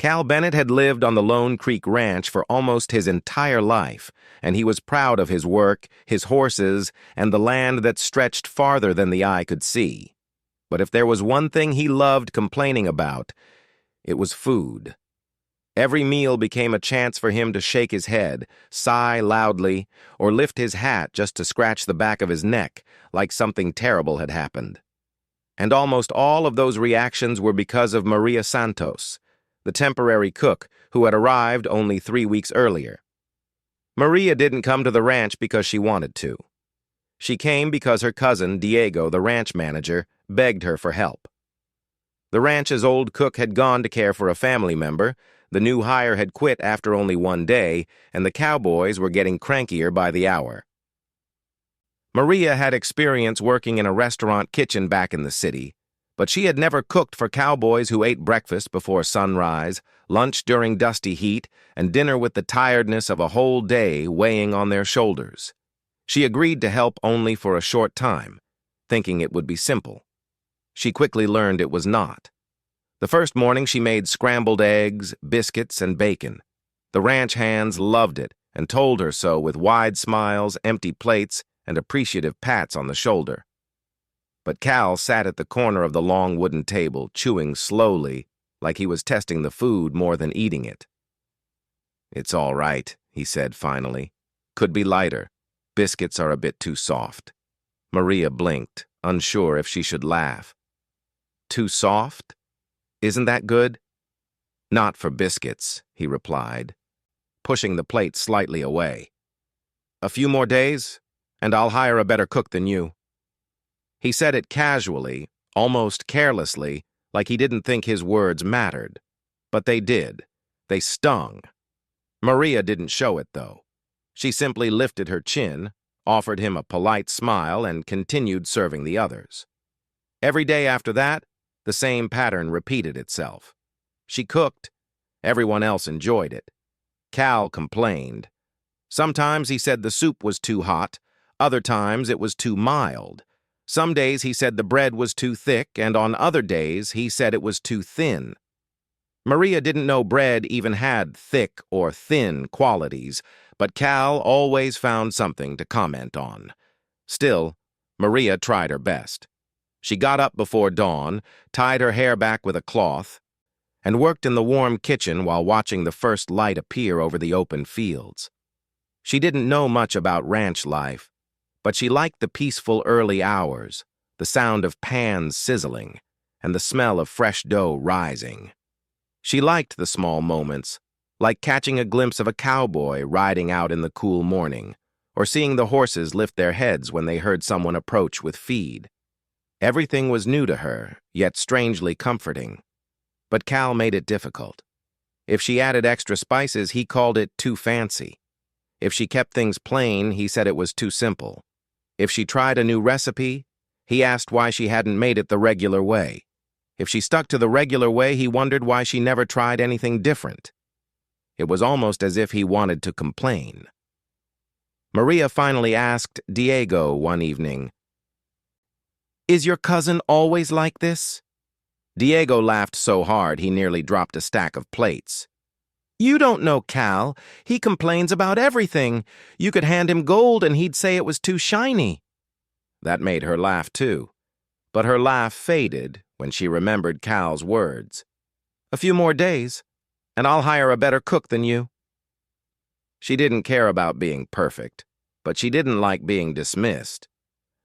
Cal Bennett had lived on the Lone Creek Ranch for almost his entire life, and he was proud of his work, his horses, and the land that stretched farther than the eye could see. But if there was one thing he loved complaining about, it was food. Every meal became a chance for him to shake his head, sigh loudly, or lift his hat just to scratch the back of his neck, like something terrible had happened. And almost all of those reactions were because of Maria Santos, the temporary cook who had arrived only 3 weeks earlier. Maria didn't come to the ranch because she wanted to. She came because her cousin, Diego, the ranch manager, begged her for help. The ranch's old cook had gone to care for a family member, the new hire had quit after only 1 day, and the cowboys were getting crankier by the hour. Maria had experience working in a restaurant kitchen back in the city, but she had never cooked for cowboys who ate breakfast before sunrise, lunch during dusty heat, and dinner with the tiredness of a whole day weighing on their shoulders. She agreed to help only for a short time, thinking it would be simple. She quickly learned it was not. The first morning she made scrambled eggs, biscuits, and bacon. The ranch hands loved it and told her so with wide smiles, empty plates, and appreciative pats on the shoulder. But Cal sat at the corner of the long wooden table, chewing slowly, like he was testing the food more than eating it. "It's all right," he said finally. "Could be lighter. Biscuits are a bit too soft." Maria blinked, unsure if she should laugh. "Too soft? Isn't that good?" "Not for biscuits," he replied, pushing the plate slightly away. "A few more days, and I'll hire a better cook than you." He said it casually, almost carelessly, like he didn't think his words mattered. But they did. They stung. Maria didn't show it, though. She simply lifted her chin, offered him a polite smile, and continued serving the others. Every day after that, the same pattern repeated itself. She cooked. Everyone else enjoyed it. Cal complained. Sometimes he said the soup was too hot. Other times it was too mild. Some days he said the bread was too thick, and on other days he said it was too thin. Maria didn't know bread even had thick or thin qualities, but Cal always found something to comment on. Still, Maria tried her best. She got up before dawn, tied her hair back with a cloth, and worked in the warm kitchen while watching the first light appear over the open fields. She didn't know much about ranch life, but she liked the peaceful early hours, the sound of pans sizzling, and the smell of fresh dough rising. She liked the small moments, like catching a glimpse of a cowboy riding out in the cool morning, or seeing the horses lift their heads when they heard someone approach with feed. Everything was new to her, yet strangely comforting. But Cal made it difficult. If she added extra spices, he called it too fancy. If she kept things plain, he said it was too simple. If she tried a new recipe, he asked why she hadn't made it the regular way. If she stuck to the regular way, he wondered why she never tried anything different. It was almost as if he wanted to complain. Maria finally asked Diego one evening, "Is your cousin always like this?" Diego laughed so hard he nearly dropped a stack of plates. "You don't know Cal. He complains about everything. You could hand him gold and he'd say it was too shiny." That made her laugh too. But her laugh faded when she remembered Cal's words. "A few more days, and I'll hire a better cook than you." She didn't care about being perfect, but she didn't like being dismissed.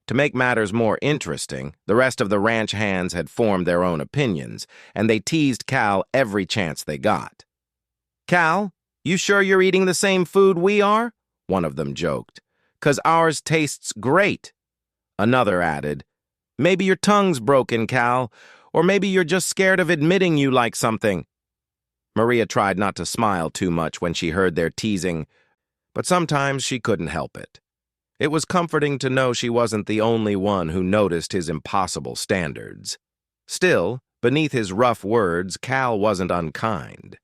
To make matters more interesting, the rest of the ranch hands had formed their own opinions, and they teased Cal every chance they got. "Cal, you sure you're eating the same food we are?" one of them joked. "'Cause ours tastes great." Another added, "Maybe your tongue's broken, Cal, or maybe you're just scared of admitting you like something." Maria tried not to smile too much when she heard their teasing, but sometimes she couldn't help it. It was comforting to know she wasn't the only one who noticed his impossible standards. Still, beneath his rough words, Cal wasn't unkind.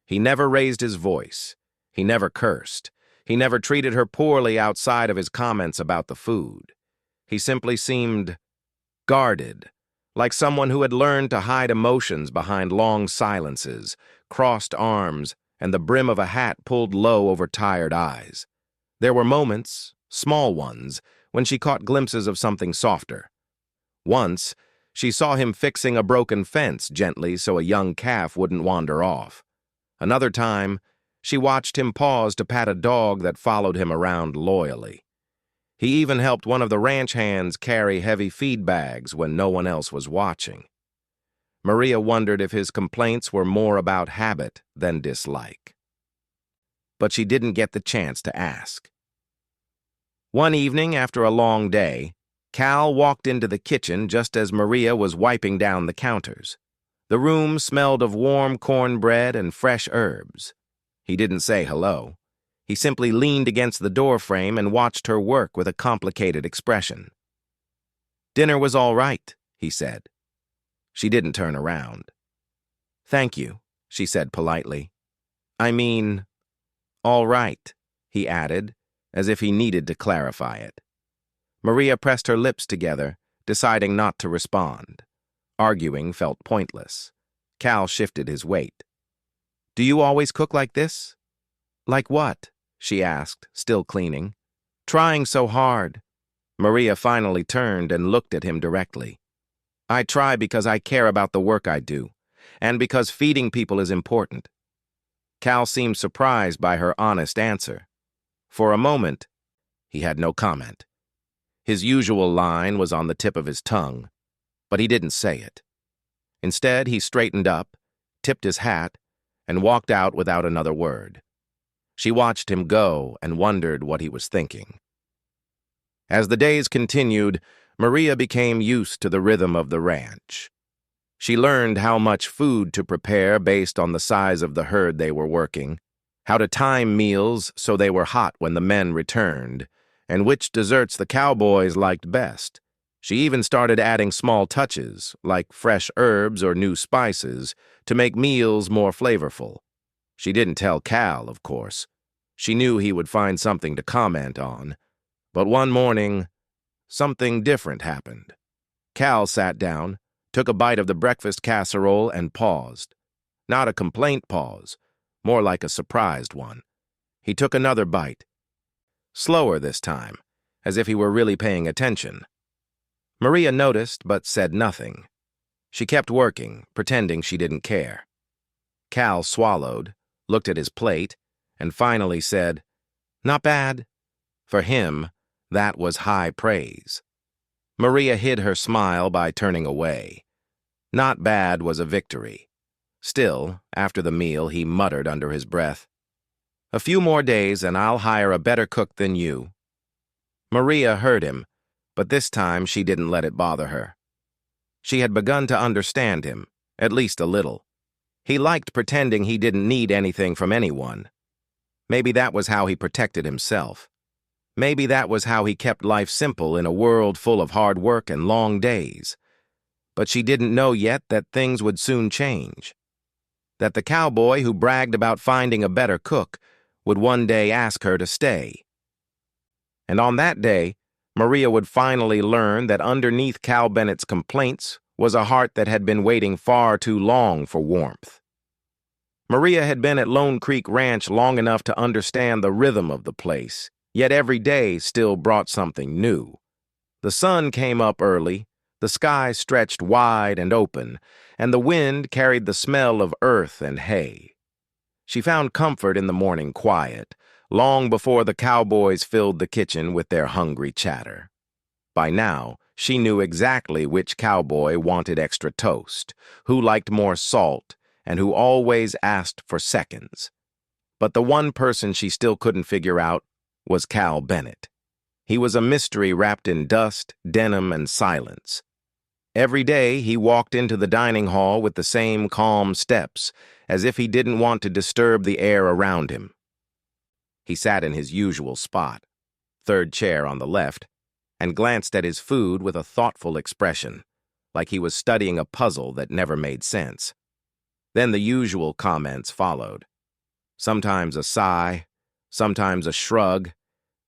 He never raised his voice. He never cursed. He never treated her poorly outside of his comments about the food. He simply seemed guarded, like someone who had learned to hide emotions behind long silences, crossed arms, and the brim of a hat pulled low over tired eyes. There were moments, small ones, when she caught glimpses of something softer. Once, she saw him fixing a broken fence gently so a young calf wouldn't wander off. Another time, she watched him pause to pat a dog that followed him around loyally. He even helped one of the ranch hands carry heavy feed bags when no one else was watching. Maria wondered if his complaints were more about habit than dislike. But she didn't get the chance to ask. One evening after a long day, Cal walked into the kitchen just as Maria was wiping down the counters. The room smelled of warm cornbread and fresh herbs. He didn't say hello. He simply leaned against the doorframe and watched her work with a complicated expression. "Dinner was all right," he said. She didn't turn around. "Thank you," she said politely. "I mean, all right," he added, as if he needed to clarify it. Maria pressed her lips together, deciding not to respond. Arguing felt pointless. Cal shifted his weight. "Do you always cook like this?" "Like what?" she asked, still cleaning. "Trying so hard." Maria finally turned and looked at him directly. "I try because I care about the work I do, and because feeding people is important." Cal seemed surprised by her honest answer. For a moment, he had no comment. His usual line was on the tip of his tongue, but he didn't say it. Instead, he straightened up, tipped his hat, and walked out without another word. She watched him go and wondered what he was thinking. As the days continued, Maria became used to the rhythm of the ranch. She learned how much food to prepare based on the size of the herd they were working, how to time meals so they were hot when the men returned, and which desserts the cowboys liked best. She even started adding small touches, like fresh herbs or new spices, to make meals more flavorful. She didn't tell Cal, of course. She knew he would find something to comment on. But one morning, something different happened. Cal sat down, took a bite of the breakfast casserole, and paused. Not a complaint pause, more like a surprised one. He took another bite. Slower this time, as if he were really paying attention. Maria noticed but said nothing. She kept working, pretending she didn't care. Cal swallowed, looked at his plate, and finally said, "Not bad." For him, that was high praise. Maria hid her smile by turning away. Not bad was a victory. Still, after the meal, he muttered under his breath, "A few more days and I'll hire a better cook than you." Maria heard him, but this time she didn't let it bother her. She had begun to understand him, at least a little. He liked pretending he didn't need anything from anyone. Maybe that was how he protected himself. Maybe that was how he kept life simple in a world full of hard work and long days. But she didn't know yet that things would soon change. That the cowboy who bragged about finding a better cook would one day ask her to stay. And on that day, Maria would finally learn that underneath Cal Bennett's complaints was a heart that had been waiting far too long for warmth. Maria had been at Lone Creek Ranch long enough to understand the rhythm of the place, yet every day still brought something new. The sun came up early, the sky stretched wide and open, and the wind carried the smell of earth and hay. She found comfort in the morning quiet, long before the cowboys filled the kitchen with their hungry chatter. By now, she knew exactly which cowboy wanted extra toast, who liked more salt, and who always asked for seconds. But the one person she still couldn't figure out was Cal Bennett. He was a mystery wrapped in dust, denim, and silence. Every day he walked into the dining hall with the same calm steps, as if he didn't want to disturb the air around him. He sat in his usual spot, third chair on the left, and glanced at his food with a thoughtful expression, like he was studying a puzzle that never made sense. Then the usual comments followed. Sometimes a sigh, sometimes a shrug,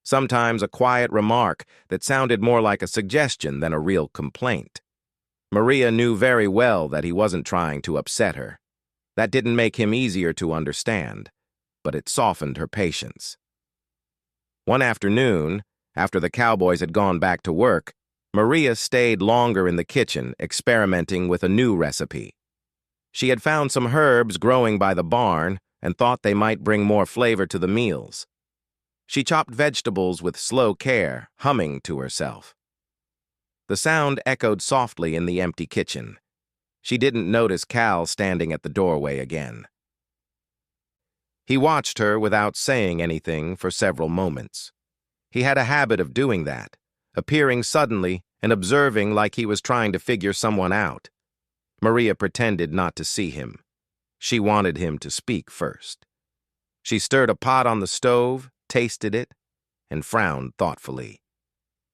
sometimes a quiet remark that sounded more like a suggestion than a real complaint. Maria knew very well that he wasn't trying to upset her. That didn't make him easier to understand, but it softened her patience. One afternoon, after the cowboys had gone back to work, Maria stayed longer in the kitchen, experimenting with a new recipe. She had found some herbs growing by the barn and thought they might bring more flavor to the meals. She chopped vegetables with slow care, humming to herself. The sound echoed softly in the empty kitchen. She didn't notice Cal standing at the doorway again. He watched her without saying anything for several moments. He had a habit of doing that, appearing suddenly and observing like he was trying to figure someone out. Maria pretended not to see him. She wanted him to speak first. She stirred a pot on the stove, tasted it, and frowned thoughtfully.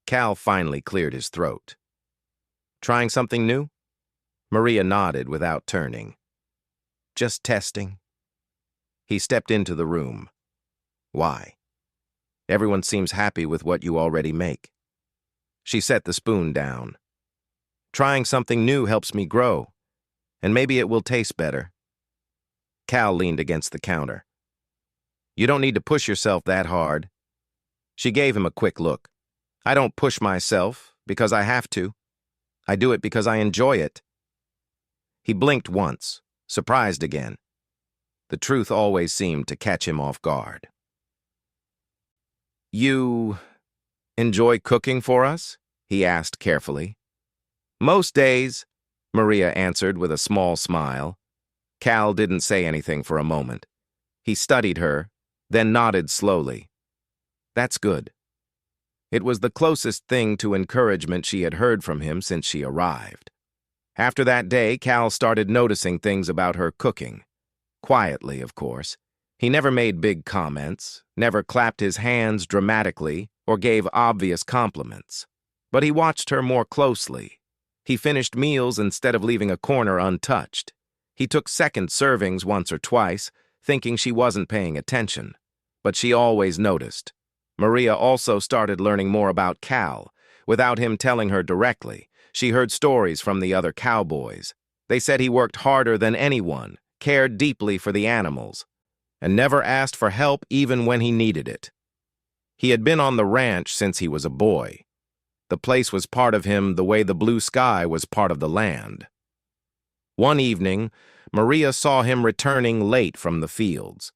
Cal finally cleared his throat. "Trying something new?" Maria nodded without turning. "Just testing." He stepped into the room. "Why? Everyone seems happy with what you already make." She set the spoon down. "Trying something new helps me grow, and maybe it will taste better." Cal leaned against the counter. "You don't need to push yourself that hard." She gave him a quick look. "I don't push myself because I have to. I do it because I enjoy it." He blinked once, surprised again. The truth always seemed to catch him off guard. "You enjoy cooking for us?" he asked carefully. "Most days," Maria answered with a small smile. Cal didn't say anything for a moment. He studied her, then nodded slowly. "That's good." It was the closest thing to encouragement she had heard from him since she arrived. After that day, Cal started noticing things about her cooking. Quietly, of course. He never made big comments, never clapped his hands dramatically, or gave obvious compliments. But he watched her more closely. He finished meals instead of leaving a corner untouched. He took second servings once or twice, thinking she wasn't paying attention. But she always noticed. Maria also started learning more about Cal. Without him telling her directly, she heard stories from the other cowboys. They said he worked harder than anyone, cared deeply for the animals, and never asked for help even when he needed it. He had been on the ranch since he was a boy. The place was part of him the way the blue sky was part of the land. One evening, Maria saw him returning late from the fields.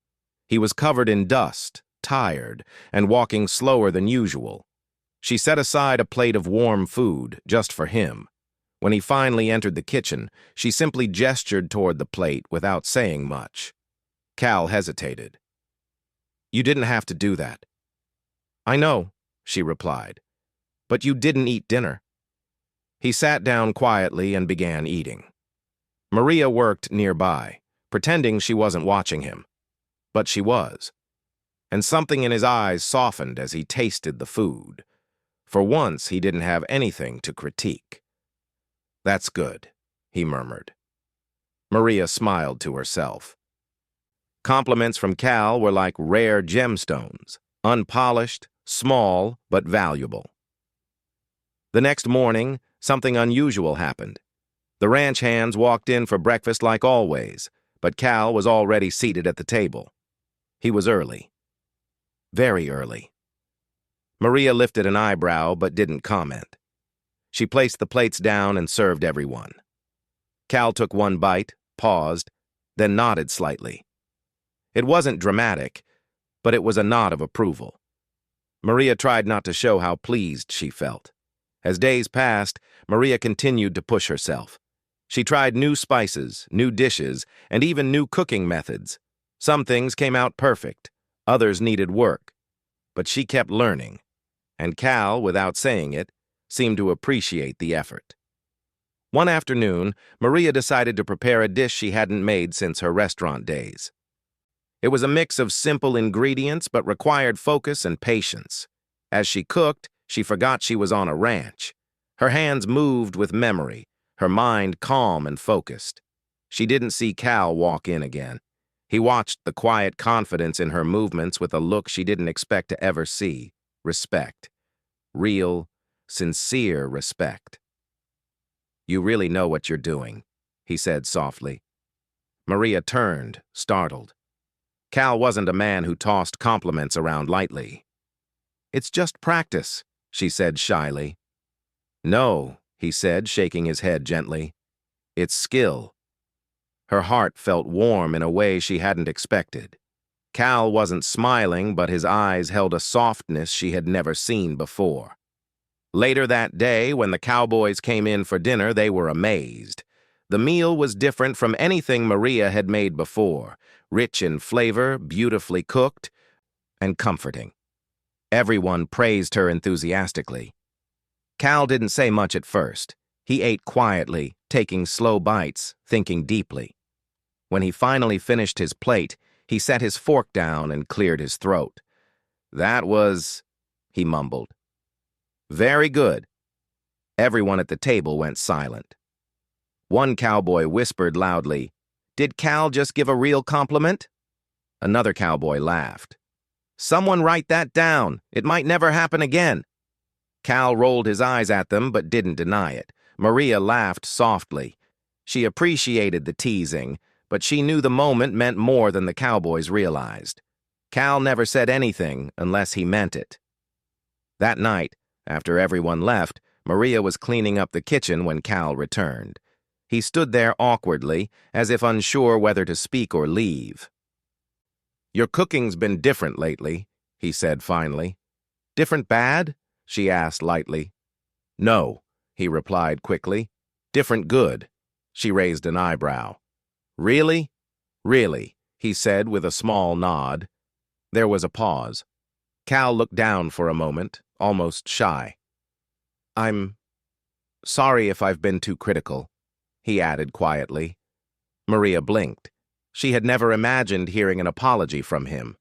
He was covered in dust, tired, and walking slower than usual. She set aside a plate of warm food, just for him. When he finally entered the kitchen, she simply gestured toward the plate without saying much. Cal hesitated. "You didn't have to do that." "I know," she replied, "but you didn't eat dinner." He sat down quietly and began eating. Maria worked nearby, pretending she wasn't watching him. But she was. And something in his eyes softened as he tasted the food. For once, he didn't have anything to critique. "That's good," he murmured. Maria smiled to herself. Compliments from Cal were like rare gemstones, unpolished, small, but valuable. The next morning, something unusual happened. The ranch hands walked in for breakfast like always, but Cal was already seated at the table. He was early. Very early. Maria lifted an eyebrow but didn't comment. She placed the plates down and served everyone. Cal took one bite, paused, then nodded slightly. It wasn't dramatic, but it was a nod of approval. Maria tried not to show how pleased she felt. As days passed, Maria continued to push herself. She tried new spices, new dishes, and even new cooking methods. Some things came out perfect, others needed work. But she kept learning, and Cal, without saying it, seemed to appreciate the effort. One afternoon, Maria decided to prepare a dish she hadn't made since her restaurant days. It was a mix of simple ingredients but required focus and patience. As she cooked, she forgot she was on a ranch. Her hands moved with memory, her mind calm and focused. She didn't see Cal walk in again. He watched the quiet confidence in her movements with a look she didn't expect to ever see. Respect. Real, sincere respect. You really know what you're doing, he said softly. Maria turned, startled. Cal wasn't a man who tossed compliments around lightly. It's just practice, she said shyly. No, he said, shaking his head gently. It's skill. Her heart felt warm in a way she hadn't expected. Cal wasn't smiling, but his eyes held a softness she had never seen before. Later that day, when the Cowboys came in for dinner, they were amazed. The meal was different from anything Maria had made before, rich in flavor, beautifully cooked, and comforting. Everyone praised her enthusiastically. Cal didn't say much at first. He ate quietly, taking slow bites, thinking deeply. When he finally finished his plate, he set his fork down and cleared his throat. That was, he mumbled. Very good. Everyone at the table went silent. One cowboy whispered loudly, Did Cal just give a real compliment? Another cowboy laughed. Someone write that down. It might never happen again. Cal rolled his eyes at them but didn't deny it. Maria laughed softly. She appreciated the teasing, but she knew the moment meant more than the cowboys realized. Cal never said anything unless he meant it. That night, after everyone left, Maria was cleaning up the kitchen when Cal returned. He stood there awkwardly, as if unsure whether to speak or leave. Your cooking's been different lately, he said finally. Different bad? She asked lightly. No, he replied quickly. Different good. She raised an eyebrow. Really? Really, he said with a small nod. There was a pause. Cal looked down for a moment, almost shy. I'm sorry if I've been too critical, he added quietly. Maria blinked. She had never imagined hearing an apology from him.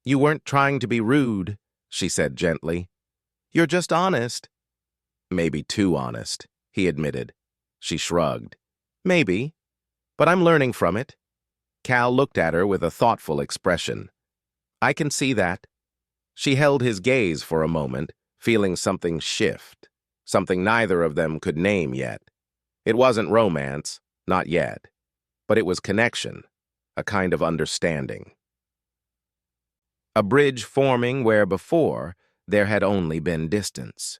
You weren't trying to be rude, she said gently. You're just honest. Maybe too honest, he admitted. She shrugged. Maybe, but I'm learning from it. Cal looked at her with a thoughtful expression. I can see that. She held his gaze for a moment, feeling something shift, something neither of them could name yet. It wasn't romance, not yet, but it was connection, a kind of understanding. A bridge forming where before there had only been distance.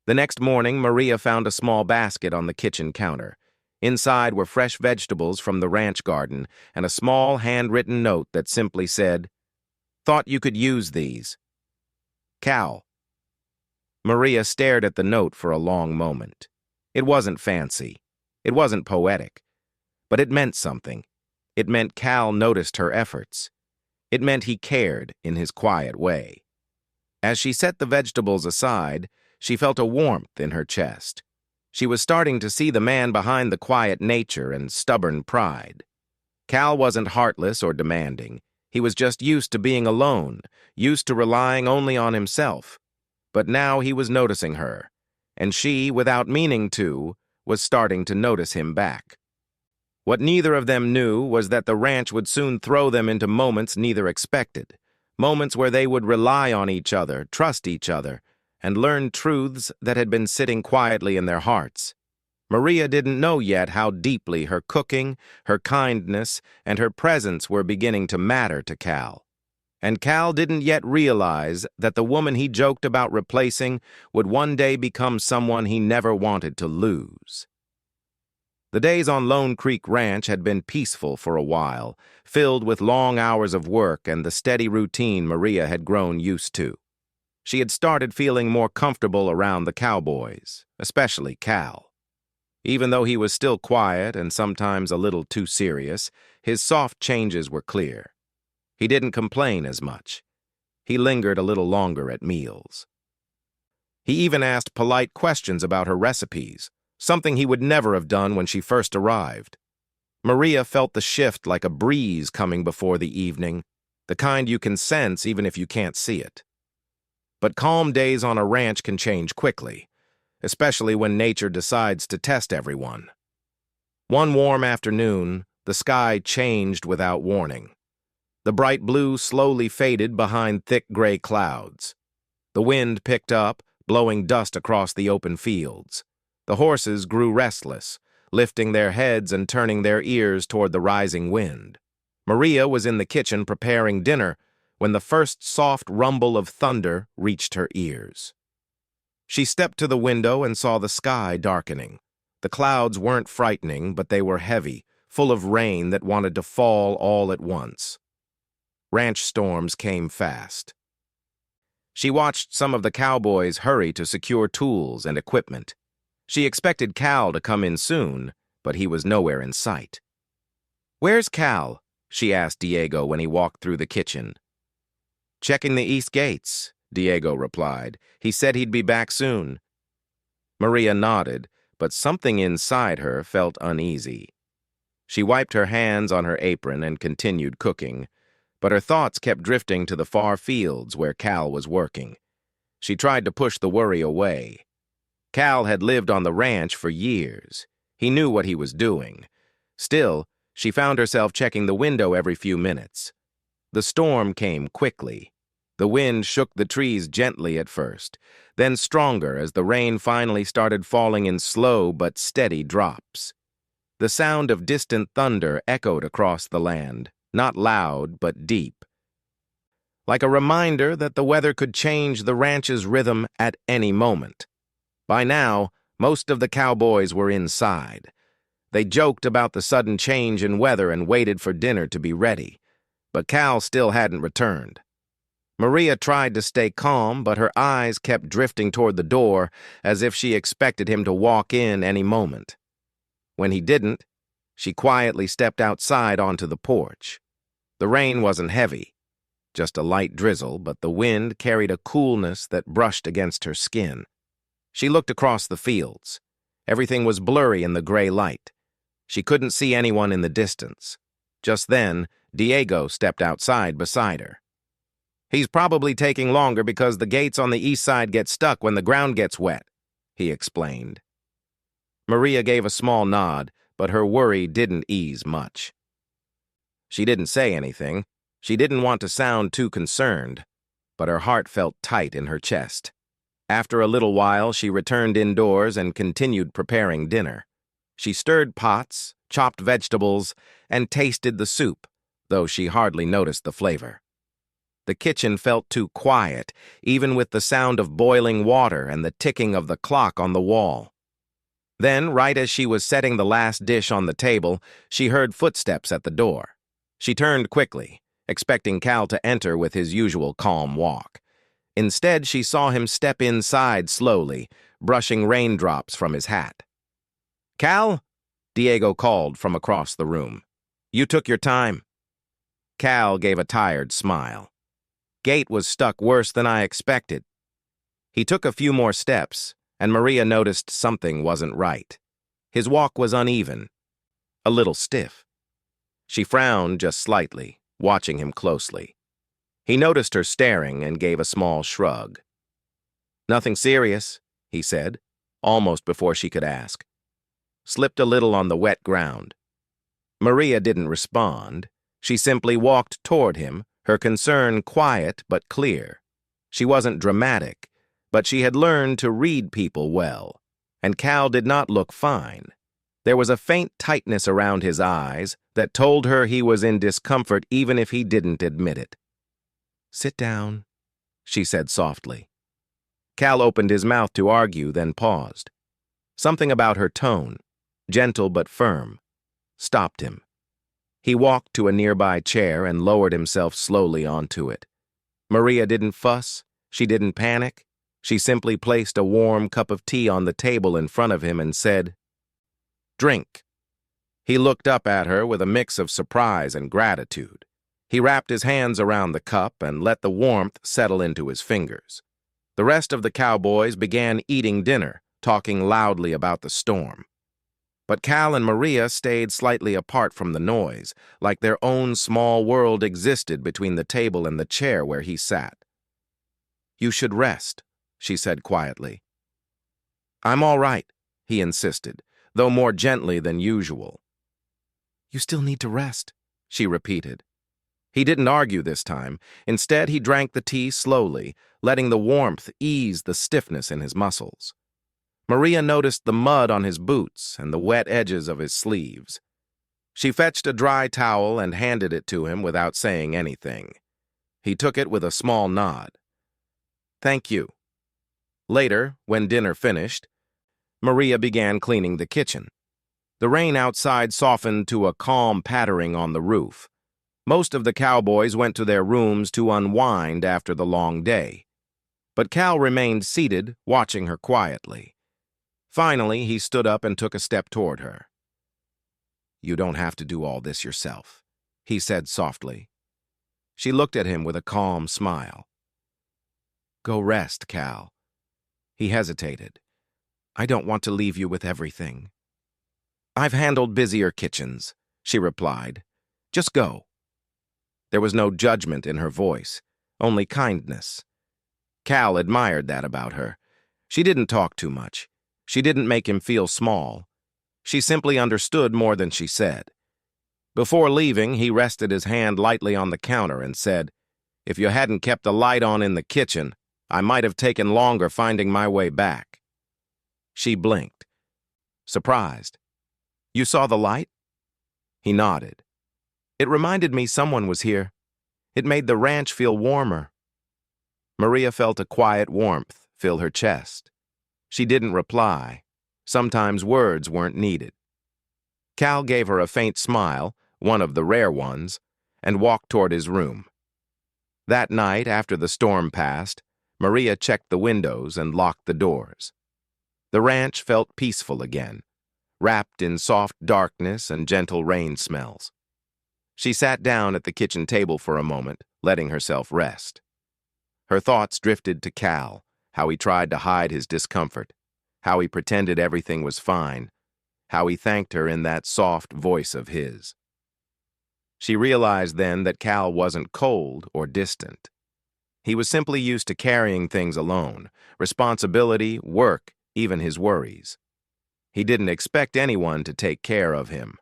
The next morning, Maria found a small basket on the kitchen counter. Inside were fresh vegetables from the ranch garden and a small handwritten note that simply said, Thought you could use these. Cal. Maria stared at the note for a long moment. It wasn't fancy. It wasn't poetic. But it meant something. It meant Cal noticed her efforts. It meant he cared in his quiet way. As she set the vegetables aside, she felt a warmth in her chest. She was starting to see the man behind the quiet nature and stubborn pride. Cal wasn't heartless or demanding. He was just used to being alone, used to relying only on himself. But now he was noticing her, and she, without meaning to, was starting to notice him back. What neither of them knew was that the ranch would soon throw them into moments neither expected, moments where they would rely on each other, trust each other, and learn truths that had been sitting quietly in their hearts. Maria didn't know yet how deeply her cooking, her kindness, and her presence were beginning to matter to Cal. And Cal didn't yet realize that the woman he joked about replacing would one day become someone he never wanted to lose. The days on Lone Creek Ranch had been peaceful for a while, filled with long hours of work and the steady routine Maria had grown used to. She had started feeling more comfortable around the cowboys, especially Cal. Even though he was still quiet and sometimes a little too serious, his soft changes were clear. He didn't complain as much. He lingered a little longer at meals. He even asked polite questions about her recipes, something he would never have done when she first arrived. Maria felt the shift like a breeze coming before the evening, the kind you can sense even if you can't see it. But calm days on a ranch can change quickly, especially when nature decides to test everyone. One warm afternoon, the sky changed without warning. The bright blue slowly faded behind thick gray clouds. The wind picked up, blowing dust across the open fields. The horses grew restless, lifting their heads and turning their ears toward the rising wind. Maria was in the kitchen preparing dinner when the first soft rumble of thunder reached her ears. She stepped to the window and saw the sky darkening. The clouds weren't frightening, but they were heavy, full of rain that wanted to fall all at once. Ranch storms came fast. She watched some of the cowboys hurry to secure tools and equipment. She expected Cal to come in soon, but he was nowhere in sight. "Where's Cal?" she asked Diego when he walked through the kitchen. "Checking the east gates," Diego replied. "He said he'd be back soon." Maria nodded, but something inside her felt uneasy. She wiped her hands on her apron and continued cooking, but her thoughts kept drifting to the far fields where Cal was working. She tried to push the worry away. Cal had lived on the ranch for years. He knew what he was doing. Still, she found herself checking the window every few minutes. The storm came quickly. The wind shook the trees gently at first, then stronger as the rain finally started falling in slow but steady drops. The sound of distant thunder echoed across the land, not loud but deep, like a reminder that the weather could change the ranch's rhythm at any moment. By now, most of the cowboys were inside. They joked about the sudden change in weather and waited for dinner to be ready, but Cal still hadn't returned. Maria tried to stay calm, but her eyes kept drifting toward the door as if she expected him to walk in any moment. When he didn't, she quietly stepped outside onto the porch. The rain wasn't heavy, just a light drizzle, but the wind carried a coolness that brushed against her skin. She looked across the fields. Everything was blurry in the gray light. She couldn't see anyone in the distance. Just then, Diego stepped outside beside her. "He's probably taking longer because the gates on the east side get stuck when the ground gets wet," he explained. Maria gave a small nod, but her worry didn't ease much. She didn't say anything. She didn't want to sound too concerned, but her heart felt tight in her chest. After a little while, she returned indoors and continued preparing dinner. She stirred pots, chopped vegetables, and tasted the soup, though she hardly noticed the flavor. The kitchen felt too quiet, even with the sound of boiling water and the ticking of the clock on the wall. Then, right as she was setting the last dish on the table, she heard footsteps at the door. She turned quickly, expecting Cal to enter with his usual calm walk. Instead, she saw him step inside slowly, brushing raindrops from his hat. "Cal?" Diego called from across the room. "You took your time." Cal gave a tired smile. "Gate was stuck worse than I expected." He took a few more steps, and Maria noticed something wasn't right. His walk was uneven, a little stiff. She frowned just slightly, watching him closely. He noticed her staring and gave a small shrug. "Nothing serious," he said, almost before she could ask. Slipped a little on the wet ground. Maria didn't respond. She simply walked toward him, her concern quiet but clear. She wasn't dramatic, but she had learned to read people well, and Cal did not look fine. There was a faint tightness around his eyes that told her he was in discomfort even if he didn't admit it. "Sit down," she said softly. Cal opened his mouth to argue, then paused. Something about her tone, gentle but firm, stopped him. He walked to a nearby chair and lowered himself slowly onto it. Maria didn't fuss. She didn't panic. She simply placed a warm cup of tea on the table in front of him and said, "Drink." He looked up at her with a mix of surprise and gratitude. He wrapped his hands around the cup and let the warmth settle into his fingers. The rest of the cowboys began eating dinner, talking loudly about the storm. But Cal and Maria stayed slightly apart from the noise, like their own small world existed between the table and the chair where he sat. "You should rest," she said quietly. "I'm all right," he insisted, though more gently than usual. "You still need to rest," she repeated. He didn't argue this time. Instead, he drank the tea slowly, letting the warmth ease the stiffness in his muscles. Maria noticed the mud on his boots and the wet edges of his sleeves. She fetched a dry towel and handed it to him without saying anything. He took it with a small nod. "Thank you." Later, when dinner finished, Maria began cleaning the kitchen. The rain outside softened to a calm pattering on the roof. Most of the cowboys went to their rooms to unwind after the long day. But Cal remained seated, watching her quietly. Finally, he stood up and took a step toward her. "You don't have to do all this yourself," he said softly. She looked at him with a calm smile. "Go rest, Cal." He hesitated. "I don't want to leave you with everything." "I've handled busier kitchens," she replied. "Just go." There was no judgment in her voice, only kindness. Cal admired that about her. She didn't talk too much. She didn't make him feel small. She simply understood more than she said. Before leaving, he rested his hand lightly on the counter and said, "If you hadn't kept the light on in the kitchen, I might have taken longer finding my way back." She blinked, surprised. "You saw the light?" He nodded. "It reminded me someone was here. It made the ranch feel warmer." Maria felt a quiet warmth fill her chest. She didn't reply. Sometimes words weren't needed. Cal gave her a faint smile, one of the rare ones, and walked toward his room. That night, after the storm passed, Maria checked the windows and locked the doors. The ranch felt peaceful again, wrapped in soft darkness and gentle rain smells. She sat down at the kitchen table for a moment, letting herself rest. Her thoughts drifted to Cal, how he tried to hide his discomfort, how he pretended everything was fine, how he thanked her in that soft voice of his. She realized then that Cal wasn't cold or distant. He was simply used to carrying things alone, responsibility, work, even his worries. He didn't expect anyone to take care of him.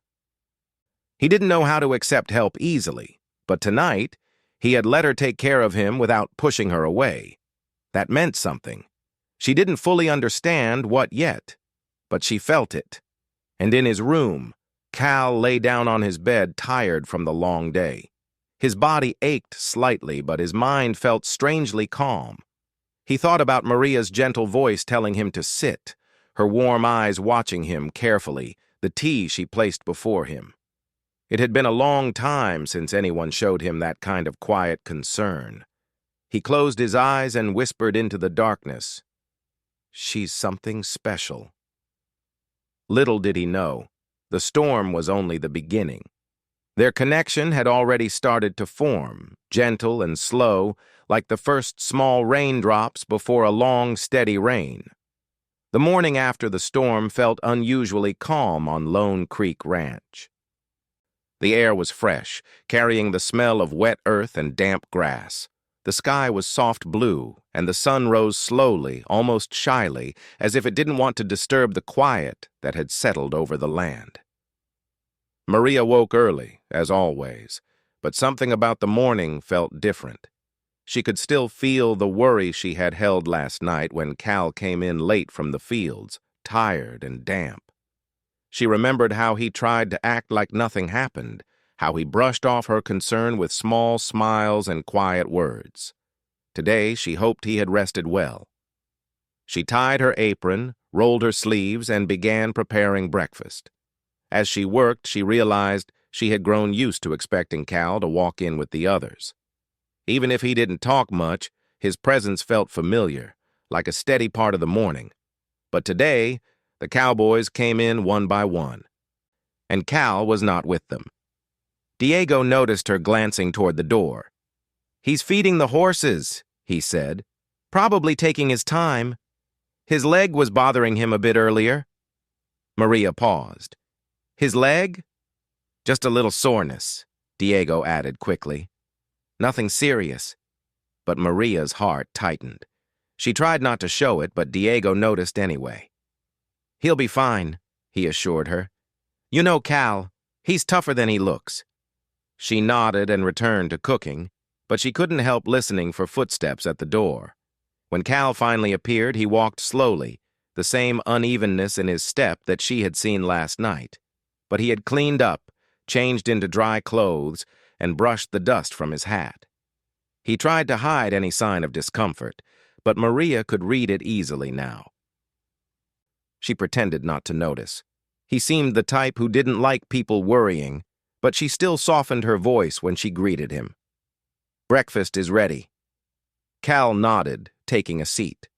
He didn't know how to accept help easily, but tonight, he had let her take care of him without pushing her away. That meant something. She didn't fully understand what yet, but she felt it. And in his room, Cal lay down on his bed, tired from the long day. His body ached slightly, but his mind felt strangely calm. He thought about Maria's gentle voice telling him to sit, her warm eyes watching him carefully, the tea she placed before him. It had been a long time since anyone showed him that kind of quiet concern. He closed his eyes and whispered into the darkness, "She's something special." Little did he know, the storm was only the beginning. Their connection had already started to form, gentle and slow, like the first small raindrops before a long, steady rain. The morning after the storm felt unusually calm on Lone Creek Ranch. The air was fresh, carrying the smell of wet earth and damp grass. The sky was soft blue, and the sun rose slowly, almost shyly, as if it didn't want to disturb the quiet that had settled over the land. Maria woke early, as always, but something about the morning felt different. She could still feel the worry she had held last night when Cal came in late from the fields, tired and damp. She remembered how he tried to act like nothing happened, how he brushed off her concern with small smiles and quiet words. Today, she hoped he had rested well. She tied her apron, rolled her sleeves, and began preparing breakfast. As she worked, she realized she had grown used to expecting Cal to walk in with the others. Even if he didn't talk much, his presence felt familiar, like a steady part of the morning. But today, the cowboys came in one by one, and Cal was not with them. Diego noticed her glancing toward the door. "He's feeding the horses," he said, "probably taking his time. His leg was bothering him a bit earlier." Maria paused. "His leg?" "Just a little soreness," Diego added quickly. "Nothing serious." But Maria's heart tightened. She tried not to show it, but Diego noticed anyway. "He'll be fine," he assured her. "You know Cal, he's tougher than he looks." She nodded and returned to cooking, but she couldn't help listening for footsteps at the door. When Cal finally appeared, he walked slowly, the same unevenness in his step that she had seen last night. But he had cleaned up, changed into dry clothes, and brushed the dust from his hat. He tried to hide any sign of discomfort, but Maria could read it easily now. She pretended not to notice. He seemed the type who didn't like people worrying, but she still softened her voice when she greeted him. "Breakfast is ready." Cal nodded, taking a seat.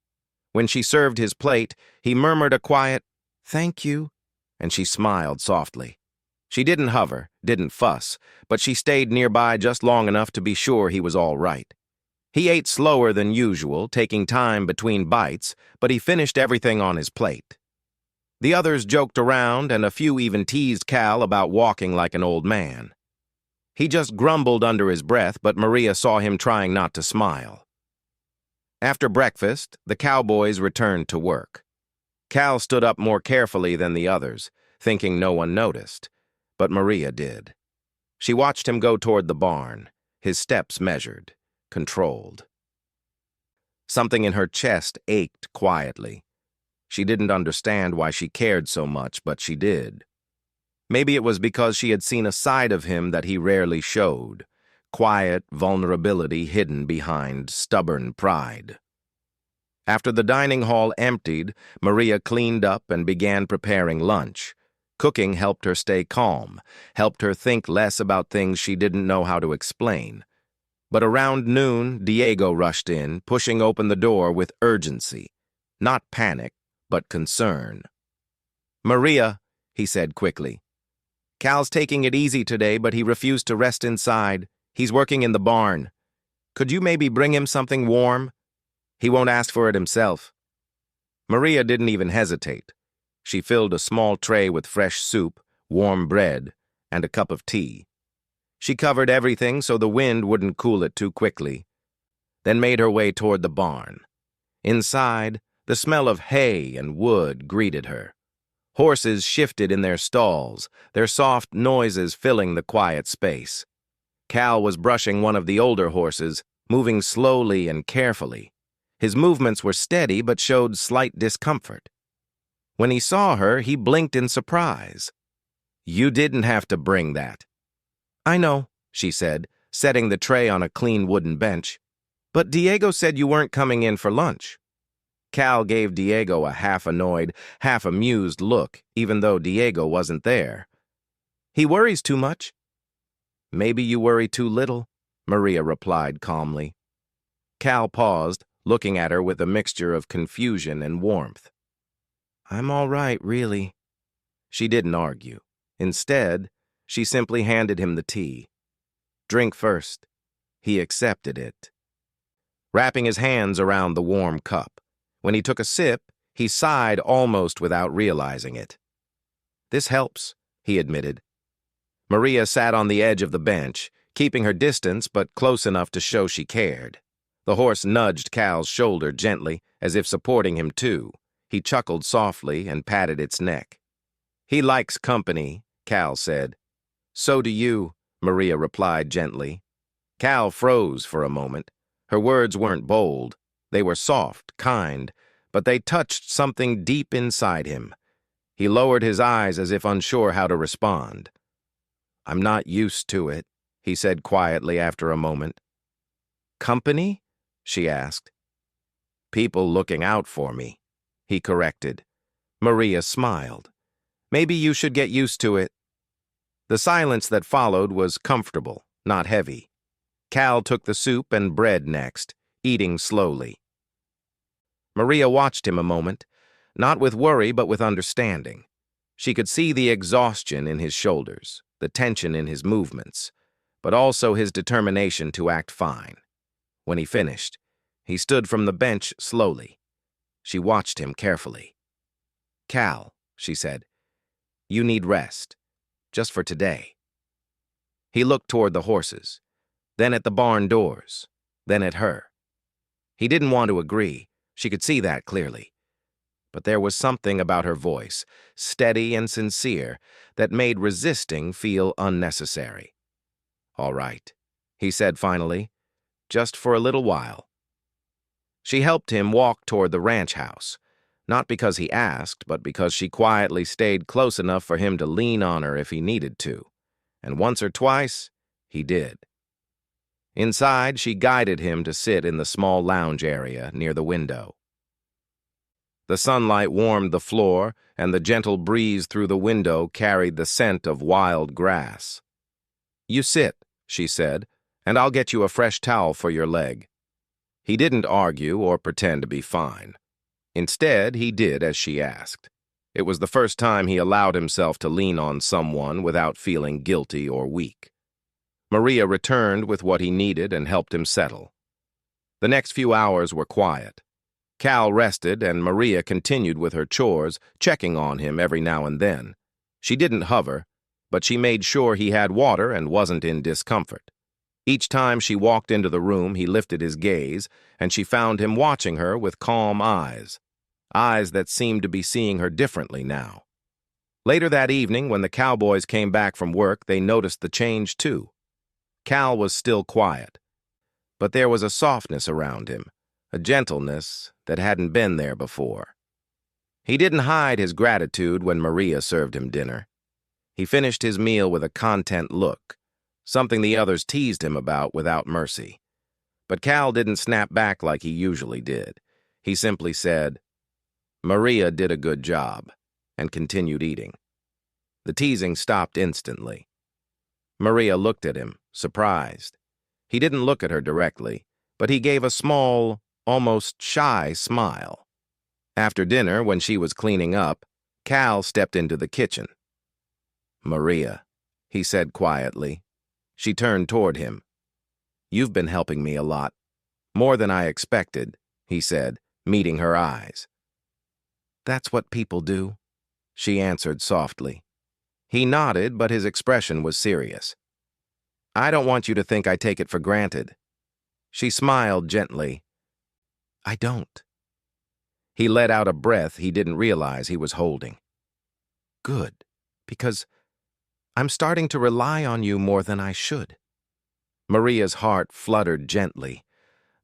When she served his plate, he murmured a quiet, "Thank you," and she smiled softly. She didn't hover, didn't fuss, but she stayed nearby just long enough to be sure he was all right. He ate slower than usual, taking time between bites, but he finished everything on his plate. The others joked around, and a few even teased Cal about walking like an old man. He just grumbled under his breath, but Maria saw him trying not to smile. After breakfast, the cowboys returned to work. Cal stood up more carefully than the others, thinking no one noticed, but Maria did. She watched him go toward the barn, his steps measured, controlled. Something in her chest ached quietly. She didn't understand why she cared so much, but she did. Maybe it was because she had seen a side of him that he rarely showed, quiet vulnerability hidden behind stubborn pride. After the dining hall emptied, Maria cleaned up and began preparing lunch. Cooking helped her stay calm, helped her think less about things she didn't know how to explain. But around noon, Diego rushed in, pushing open the door with urgency. Not panic, but concern. "Maria," he said quickly. "Cal's taking it easy today, but he refused to rest inside. He's working in the barn. Could you maybe bring him something warm? He won't ask for it himself." Maria didn't even hesitate. She filled a small tray with fresh soup, warm bread, and a cup of tea. She covered everything so the wind wouldn't cool it too quickly, then made her way toward the barn. Inside, the smell of hay and wood greeted her. Horses shifted in their stalls, their soft noises filling the quiet space. Cal was brushing one of the older horses, moving slowly and carefully. His movements were steady but showed slight discomfort. When he saw her, he blinked in surprise. "You didn't have to bring that." "I know," she said, setting the tray on a clean wooden bench. "But Diego said you weren't coming in for lunch." Cal gave Diego a half-annoyed, half-amused look, even though Diego wasn't there. "He worries too much." "Maybe you worry too little," Maria replied calmly. Cal paused, looking at her with a mixture of confusion and warmth. "I'm all right, really." She didn't argue. Instead, she simply handed him the tea. "Drink first." He accepted it, wrapping his hands around the warm cup. When he took a sip, he sighed almost without realizing it. "This helps," he admitted. Maria sat on the edge of the bench, keeping her distance but close enough to show she cared. The horse nudged Cal's shoulder gently, as if supporting him too. He chuckled softly and patted its neck. "He likes company," Cal said. "So do you," Maria replied gently. Cal froze for a moment. Her words weren't bold. They were soft, kind, but they touched something deep inside him. He lowered his eyes as if unsure how to respond. "I'm not used to it," he said quietly after a moment. "Company?" she asked. "People looking out for me," he corrected. Maria smiled. "Maybe you should get used to it." The silence that followed was comfortable, not heavy. Cal took the soup and bread next, eating slowly. Maria watched him a moment, not with worry but with understanding. She could see the exhaustion in his shoulders, the tension in his movements, but also his determination to act fine. When he finished, he stood from the bench slowly. She watched him carefully. "Cal," she said, "you need rest, just for today." He looked toward the horses, then at the barn doors, then at her. He didn't want to agree. She could see that clearly. But there was something about her voice, steady and sincere, that made resisting feel unnecessary. "All right," he said finally, "just for a little while." She helped him walk toward the ranch house. Not because he asked, but because she quietly stayed close enough for him to lean on her if he needed to. And once or twice, he did. Inside, she guided him to sit in the small lounge area near the window. The sunlight warmed the floor, and the gentle breeze through the window carried the scent of wild grass. "You sit," she said, "and I'll get you a fresh towel for your leg." He didn't argue or pretend to be fine. Instead, he did as she asked. It was the first time he allowed himself to lean on someone without feeling guilty or weak. Maria returned with what he needed and helped him settle. The next few hours were quiet. Cal rested, and Maria continued with her chores, checking on him every now and then. She didn't hover, but she made sure he had water and wasn't in discomfort. Each time she walked into the room, he lifted his gaze, and she found him watching her with calm eyes that seemed to be seeing her differently now. Later that evening, when the Cowboys came back from work, they noticed the change too. Cal was still quiet, but there was a softness around him, a gentleness that hadn't been there before. He didn't hide his gratitude when Maria served him dinner. He finished his meal with a content look, something the others teased him about without mercy. But Cal didn't snap back like he usually did. He simply said, "Maria did a good job," and continued eating. The teasing stopped instantly. Maria looked at him, surprised. He didn't look at her directly, but he gave a small, almost shy smile. After dinner, when she was cleaning up, Cal stepped into the kitchen. "Maria," he said quietly. She turned toward him. "You've been helping me a lot. More than I expected," he said, meeting her eyes. "That's what people do," she answered softly. He nodded, but his expression was serious. "I don't want you to think I take it for granted." She smiled gently. "I don't." He let out a breath he didn't realize he was holding. "Good, because I'm starting to rely on you more than I should." Maria's heart fluttered gently,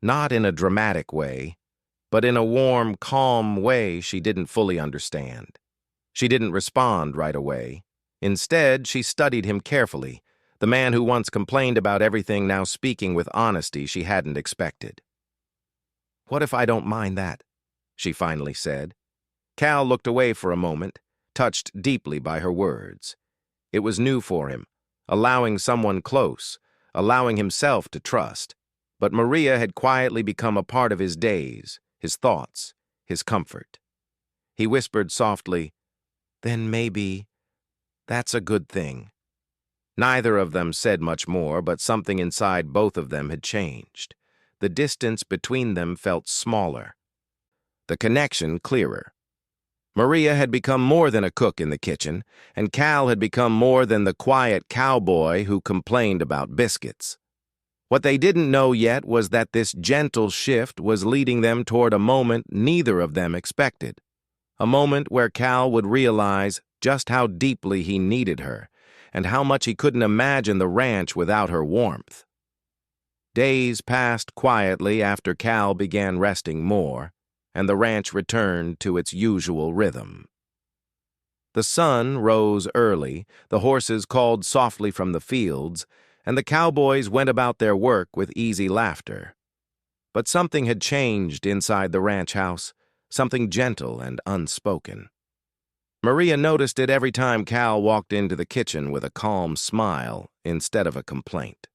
not in a dramatic way, but in a warm, calm way she didn't fully understand. She didn't respond right away. Instead, she studied him carefully, the man who once complained about everything now speaking with honesty she hadn't expected. "What if I don't mind that?" she finally said. Cal looked away for a moment, touched deeply by her words. It was new for him, allowing someone close, allowing himself to trust. But Maria had quietly become a part of his days, his thoughts, his comfort. He whispered softly, "Then maybe that's a good thing." Neither of them said much more, but something inside both of them had changed. The distance between them felt smaller, the connection clearer. Maria had become more than a cook in the kitchen, and Cal had become more than the quiet cowboy who complained about biscuits. What they didn't know yet was that this gentle shift was leading them toward a moment neither of them expected. A moment where Cal would realize just how deeply he needed her, and how much he couldn't imagine the ranch without her warmth. Days passed quietly after Cal began resting more, and the ranch returned to its usual rhythm. The sun rose early, the horses called softly from the fields, and the cowboys went about their work with easy laughter. But something had changed inside the ranch house, something gentle and unspoken. Maria noticed it every time Cal walked into the kitchen with a calm smile instead of a complaint.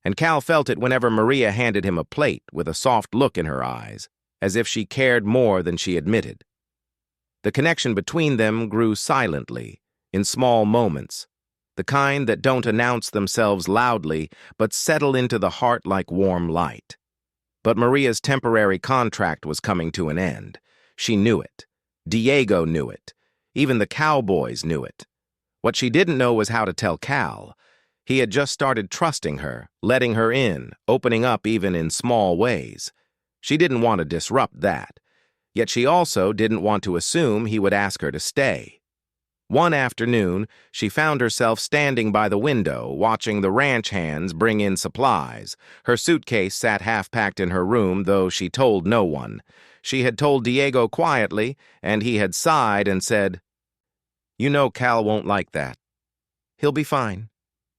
And Cal felt it whenever Maria handed him a plate with a soft look in her eyes, as if she cared more than she admitted. The connection between them grew silently, in small moments, the kind that don't announce themselves loudly but settle into the heart like warm light. But Maria's temporary contract was coming to an end. She knew it. Diego knew it. Even the Cowboys knew it. What she didn't know was how to tell Cal. He had just started trusting her, letting her in, opening up even in small ways. She didn't want to disrupt that. Yet she also didn't want to assume he would ask her to stay. One afternoon, she found herself standing by the window, watching the ranch hands bring in supplies. Her suitcase sat half-packed in her room, though she told no one. She had told Diego quietly, and he had sighed and said, "You know Cal won't like that." "He'll be fine,"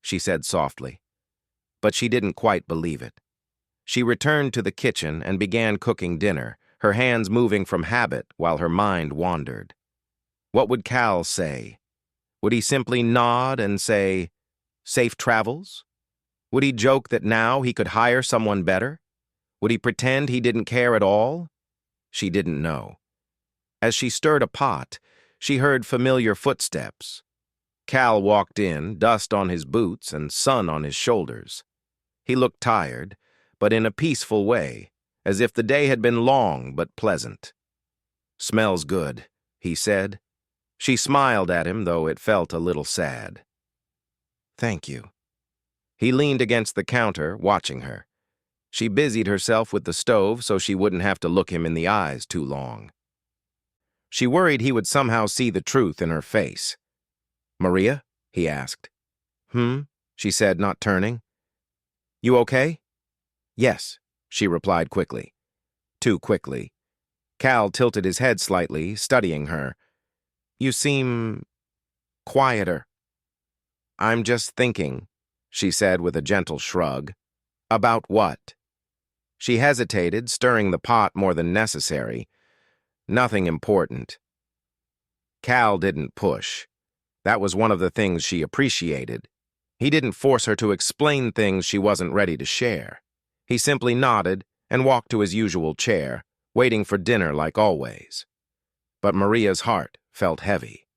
she said softly. But she didn't quite believe it. She returned to the kitchen and began cooking dinner, her hands moving from habit while her mind wandered. What would Cal say? Would he simply nod and say, "Safe travels"? Would he joke that now he could hire someone better? Would he pretend he didn't care at all? She didn't know. As she stirred a pot, she heard familiar footsteps. Cal walked in, dust on his boots and sun on his shoulders. He looked tired, but in a peaceful way, as if the day had been long but pleasant. "Smells good," he said. She smiled at him, though it felt a little sad. "Thank you." He leaned against the counter, watching her. She busied herself with the stove so she wouldn't have to look him in the eyes too long. She worried he would somehow see the truth in her face. "Maria?" he asked. She said, not turning. "You okay?" "Yes," she replied quickly. Too quickly. Cal tilted his head slightly, studying her. "You seem quieter." "I'm just thinking," she said with a gentle shrug. "About what?" She hesitated, stirring the pot more than necessary. "Nothing important." Cal didn't push. That was one of the things she appreciated. He didn't force her to explain things she wasn't ready to share. He simply nodded and walked to his usual chair, waiting for dinner like always. But Maria's heart felt heavy.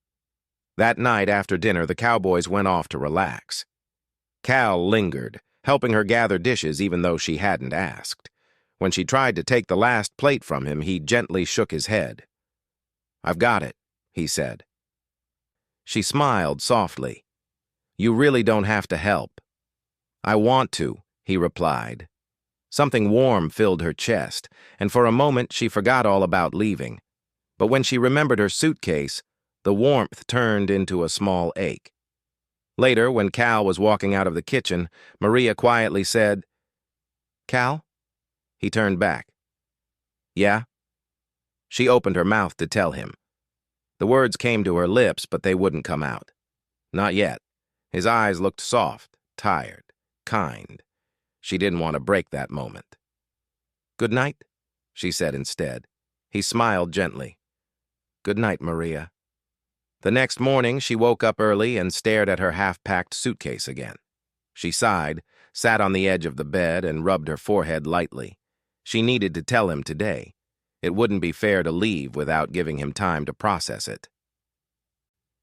That night after dinner, the Cowboys went off to relax. Cal lingered, helping her gather dishes even though she hadn't asked. When she tried to take the last plate from him, he gently shook his head. "I've got it," he said. She smiled softly. "You really don't have to help." "I want to," he replied. Something warm filled her chest, and for a moment she forgot all about leaving. But when she remembered her suitcase, the warmth turned into a small ache. Later, when Cal was walking out of the kitchen, Maria quietly said, "Cal?" He turned back. "Yeah?" She opened her mouth to tell him. The words came to her lips, but they wouldn't come out. Not yet. His eyes looked soft, tired, kind. She didn't want to break that moment. "Good night," she said instead. He smiled gently. "Good night, Maria." The next morning, she woke up early and stared at her half-packed suitcase again. She sighed, sat on the edge of the bed, and rubbed her forehead lightly. She needed to tell him today. It wouldn't be fair to leave without giving him time to process it.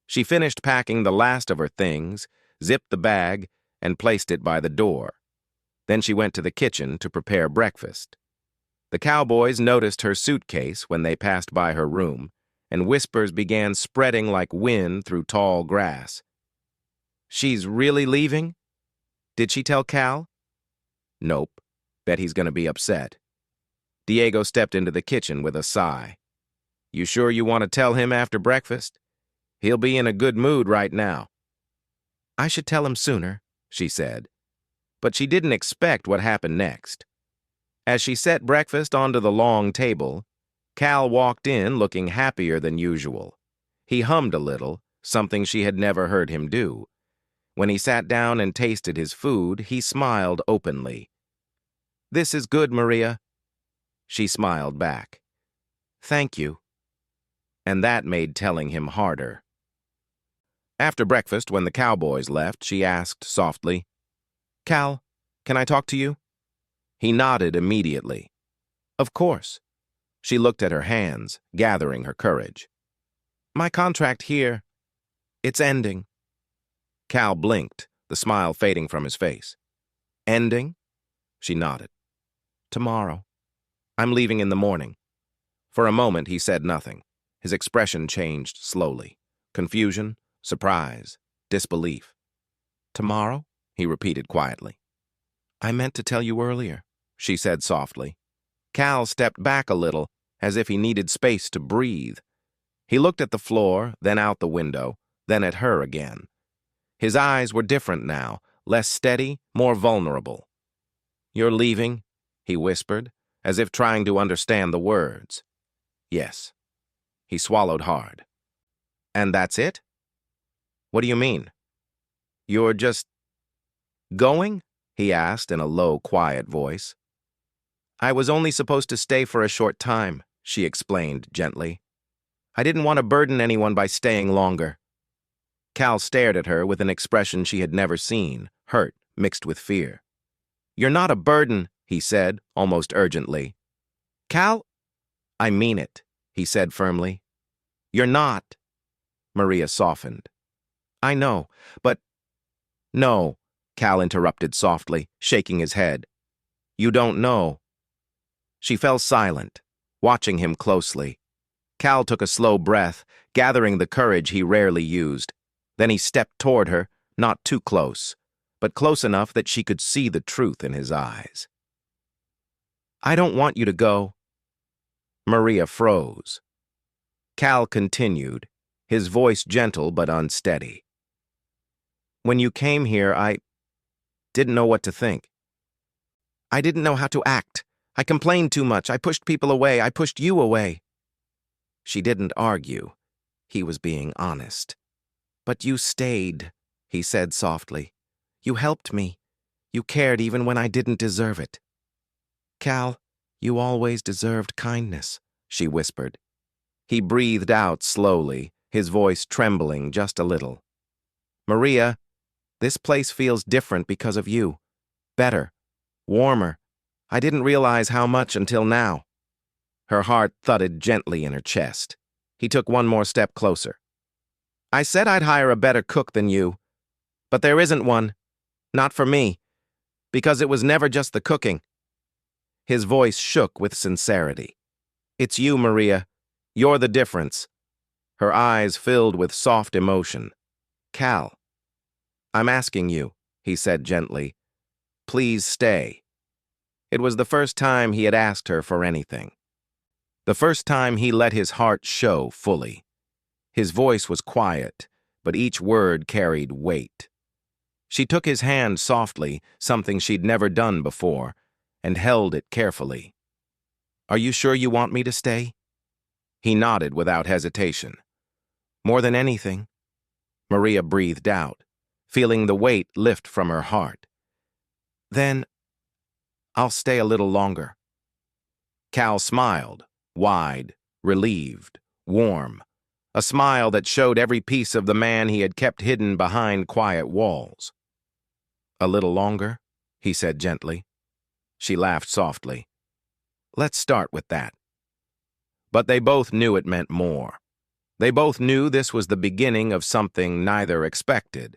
She finished packing the last of her things, zipped the bag, and placed it by the door. Then she went to the kitchen to prepare breakfast. The Cowboys noticed her suitcase when they passed by her room, and whispers began spreading like wind through tall grass. "She's really leaving? Did she tell Cal?" "Nope. Bet he's gonna be upset." Diego stepped into the kitchen with a sigh. "You sure you want to tell him after breakfast? He'll be in a good mood right now." "I should tell him sooner," she said. But she didn't expect what happened next. As she set breakfast onto the long table, Cal walked in looking happier than usual. He hummed a little, something she had never heard him do. When he sat down and tasted his food, he smiled openly. "This is good, Maria." She smiled back. "Thank you." And that made telling him harder. After breakfast, when the Cowboys left, she asked softly, "Cal, can I talk to you?" He nodded immediately. "Of course." She looked at her hands, gathering her courage. "My contract here, it's ending." Cal blinked, the smile fading from his face. "Ending?" She nodded. "Tomorrow. I'm leaving in the morning." For a moment, he said nothing. His expression changed slowly. Confusion, surprise, disbelief. "Tomorrow?" he repeated quietly. "I meant to tell you earlier," she said softly. Cal stepped back a little, as if he needed space to breathe. He looked at the floor, then out the window, then at her again. His eyes were different now, less steady, more vulnerable. "You're leaving?" he whispered, as if trying to understand the words. Yes. He swallowed hard. And that's it? What do you mean? You're just going? He asked in a low, quiet voice. I was only supposed to stay for a short time, she explained gently. I didn't want to burden anyone by staying longer. Cal stared at her with an expression she had never seen, hurt mixed with fear. You're not a burden, he said, almost urgently. Cal, I mean it, he said firmly. You're not. Maria softened. I know, but... No, Cal interrupted softly, shaking his head. You don't know. She fell silent, watching him closely. Cal took a slow breath, gathering the courage he rarely used. Then he stepped toward her, not too close, but close enough that she could see the truth in his eyes. I don't want you to go. Maria froze. Cal continued, his voice gentle but unsteady. When you came here, I didn't know what to think. I didn't know how to act. I complained too much. I pushed people away. I pushed you away. She didn't argue. He was being honest. But you stayed, he said softly. You helped me. You cared even when I didn't deserve it. Cal, you always deserved kindness, she whispered. He breathed out slowly, his voice trembling just a little. Maria, this place feels different because of you. Better. Warmer. I didn't realize how much until now. Her heart thudded gently in her chest. He took one more step closer. I said I'd hire a better cook than you, but there isn't one. Not for me, because it was never just the cooking. His voice shook with sincerity. It's you, Maria. You're the difference. Her eyes filled with soft emotion. Cal, I'm asking you, he said gently. Please stay. It was the first time he had asked her for anything. The first time he let his heart show fully. His voice was quiet, but each word carried weight. She took his hand softly, something she'd never done before, and held it carefully. Are you sure you want me to stay? He nodded without hesitation. More than anything. Maria breathed out, feeling the weight lift from her heart. Then, I'll stay a little longer. Cal smiled, wide, relieved, warm, a smile that showed every piece of the man he had kept hidden behind quiet walls. A little longer, he said gently. She laughed softly. Let's start with that. But they both knew it meant more. They both knew this was the beginning of something neither expected.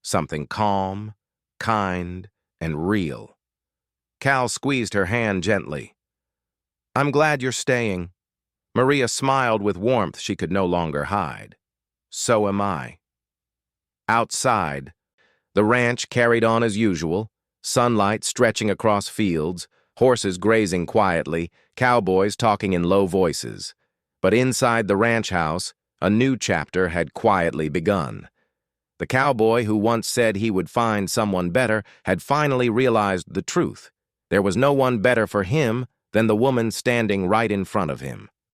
Something calm, kind, and real. Cal squeezed her hand gently. I'm glad you're staying. Maria smiled with warmth she could no longer hide. So am I. Outside, the ranch carried on as usual, sunlight stretching across fields, horses grazing quietly, cowboys talking in low voices. But inside the ranch house, a new chapter had quietly begun. The cowboy who once said he would find someone better had finally realized the truth. There was no one better for him than the woman standing right in front of him.